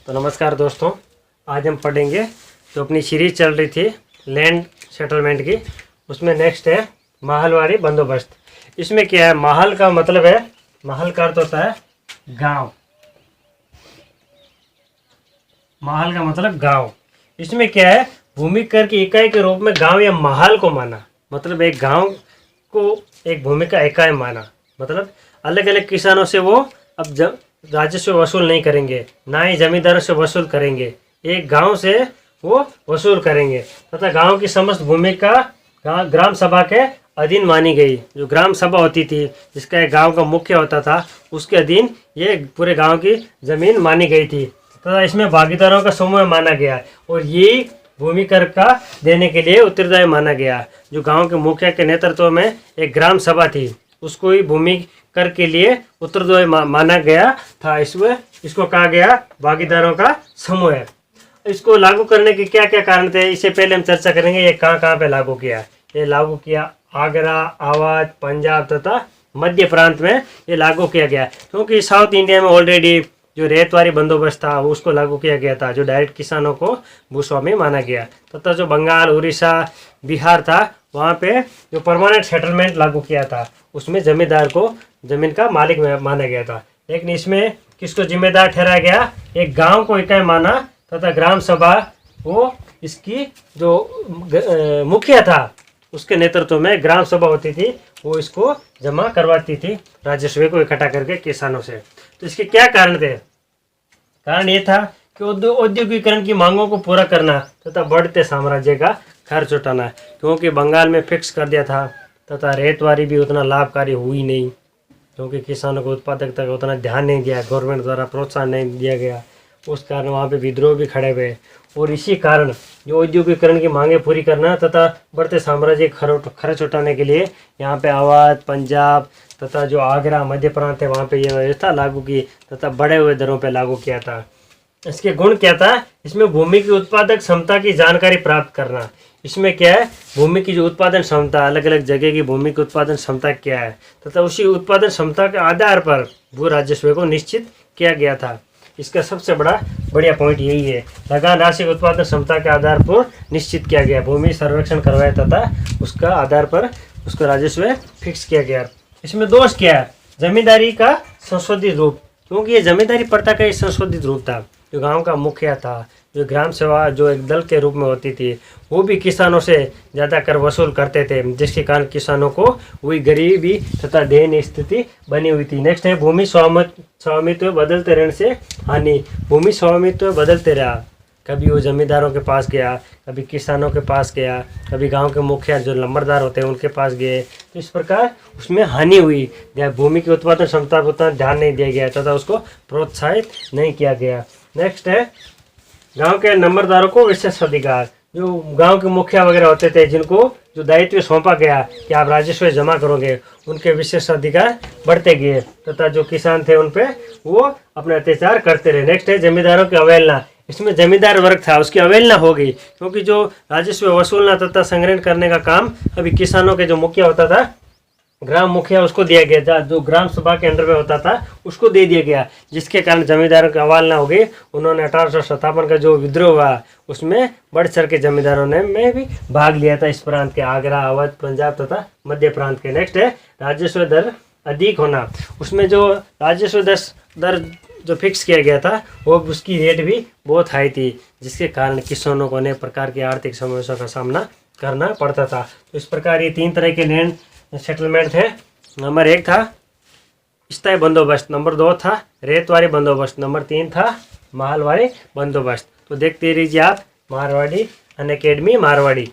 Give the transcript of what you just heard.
तो नमस्कार दोस्तों, आज हम पढ़ेंगे जो अपनी सीरीज चल रही थी लैंड सेटलमेंट की, उसमें नेक्स्ट है महलवाड़ी बंदोबस्त। इसमें क्या है, महल का मतलब है, महल का अर्थ होता है गांव। महल का मतलब गांव। इसमें क्या है, भूमि कर की इकाई के रूप में गांव या महल को माना, मतलब एक गांव को एक भूमि का इकाई माना। मतलब अलग अलग किसानों से वो अब राजस्व वसूल नहीं करेंगे, ना ही जमींदारों से वसूल करेंगे, एक गांव से वो वसूल करेंगे तथा गांव की समस्त भूमि का ग्राम सभा के अधीन मानी गई। जो ग्राम सभा होती थी, जिसका एक गांव का मुख्य होता था, उसके अधीन ये पूरे गांव की जमीन मानी गई थी तथा इसमें भागीदारों का समूह माना गया और यही भूमि कर का देने के लिए उत्तरदायी माना गया। जो गांव के मुखिया के नेतृत्व में एक ग्राम सभा थी, उसको ही भूमि कर के लिए उत्तरदायी माना गया था। इसको कहा गया भागीदारों का समूह है। इसको लागू करने के क्या क्या कारण थे, इससे पहले हम चर्चा करेंगे ये कहाँ कहाँ पे लागू किया। ये लागू किया आगरा, अवध, पंजाब तथा मध्य प्रांत में ये लागू किया गया, क्योंकि साउथ इंडिया में ऑलरेडी जो रेतवारी बंदोबस्त था उसको लागू किया गया था, जो डायरेक्ट किसानों को भूस्वामी माना गया। तथा जो बंगाल, उड़ीसा, बिहार था, वहाँ पे जो परमानेंट सेटलमेंट लागू किया था, उसमें जमींदार को जमीन का मालिक माना गया था। लेकिन इसमें किसको जिम्मेदार ठहराया गया, एक गांव को इकाई माना तथा ग्राम सभा वो इसकी जो मुखिया था उसके नेतृत्व में ग्राम सभा होती थी, वो इसको जमा करवाती थी राजस्व को इकट्ठा करके किसानों से। तो इसके क्या कारण थे? कारण ये था कि औद्योगिकरण की मांगों को पूरा करना तथा बढ़ते साम्राज्य का खर्च उठाना, क्योंकि बंगाल में फिक्स कर दिया था तथा रेतवारी भी उतना लाभकारी हुई नहीं, क्योंकि किसानों को उत्पादकता का उतना ध्यान नहीं दिया, गवर्नमेंट द्वारा प्रोत्साहन नहीं दिया गया। उस कारण वहाँ पे विद्रोह भी खड़े हुए और इसी कारण जो औद्योगिकरण की मांगें पूरी करना तथा बढ़ते साम्राज्य खर्च उठाने के लिए यहाँ पे अवध, पंजाब तथा जो आगरा, मध्य प्रांत है, वहाँ पे ये व्यवस्था लागू की तथा बढ़े हुए दरों पे लागू किया था। इसके गुण क्या था? इसमें भूमि की उत्पादक क्षमता की जानकारी प्राप्त करना। इसमें क्या है, भूमि की जो उत्पादन क्षमता, अलग अलग जगह की भूमि की उत्पादन क्षमता क्या है तथा उसी उत्पादन क्षमता के आधार पर भू राजस्व को निश्चित किया गया था। इसका सबसे बढ़िया पॉइंट यही है, लगान राशि उत्पादन क्षमता के आधार पर निश्चित किया गया। भूमि सर्वेक्षण करवाया तथा उसका आधार पर उसका राजस्व फिक्स किया गया। इसमें दोष क्या है, जमींदारी का संशोधित रूप, क्योंकि ये जमींदारी प्रथा का एक संशोधित रूप था। जो गांव का मुखिया था, जो ग्राम सभा जो एक दल के रूप में होती थी, वो भी किसानों से ज़्यादा कर वसूल करते थे, जिसके कारण किसानों को हुई गरीबी तथा दयनीय स्थिति बनी हुई थी। नेक्स्ट है भूमि स्वामित्व बदलते रहने से हानि। भूमि स्वामित्व बदलते रहा, कभी वो जमींदारों के पास गया, कभी किसानों के पास गया, कभी गांव के मुखिया जो लंबरदार होते हैं उनके पास गए। तो इस प्रकार उसमें हानि हुई, भूमि की उत्पादन क्षमता पर उतना ध्यान नहीं दिया गया तथा उसको प्रोत्साहित नहीं किया गया। नेक्स्ट है गांव के नंबरदारों को विशेष अधिकार। जो गांव के मुखिया वगैरह होते थे, जिनको जो दायित्व सौंपा गया कि आप राजस्व जमा करोगे, उनके विशेष अधिकार बढ़ते गए तथा जो किसान थे उन पे वो अपने अत्याचार करते रहे। नेक्स्ट है जमींदारों की अवहेलना। इसमें जमींदार वर्ग था, उसकी अवहेलना हो गई, क्योंकि जो राजस्व वसूलना तथा संग्रहण करने का काम अभी किसानों के जो मुखिया होता था, ग्राम मुखिया, उसको दिया गया, जो ग्राम सभा के अंडर में होता था उसको दे दिया गया, जिसके कारण जमींदारों की अवहेलना हो गई। उन्होंने 1857 का जो विद्रोह हुआ उसमें बढ़ चढ़ के जमींदारों ने में भी भाग लिया था, इस प्रांत के आगरा, अवध, पंजाब तथा मध्य प्रांत के। नेक्स्ट है राजस्व दर अधिक होना। उसमें जो राजस्व दर जो फिक्स किया गया था, वो उसकी रेट भी बहुत हाई थी, जिसके कारण किसानों को अनेक प्रकार की आर्थिक समस्याओं का सामना करना पड़ता था। तो इस प्रकार ये 3 तरह के लैंड सेटलमेंट थे। नंबर 1 था स्थायी बंदोबस्त, नंबर 2 था रेतवारी बंदोबस्त, नंबर 3 था महलवाड़ी बंदोबस्त। तो देखते रहिए आप मारवाड़ी अनअकैडमी मारवाड़ी।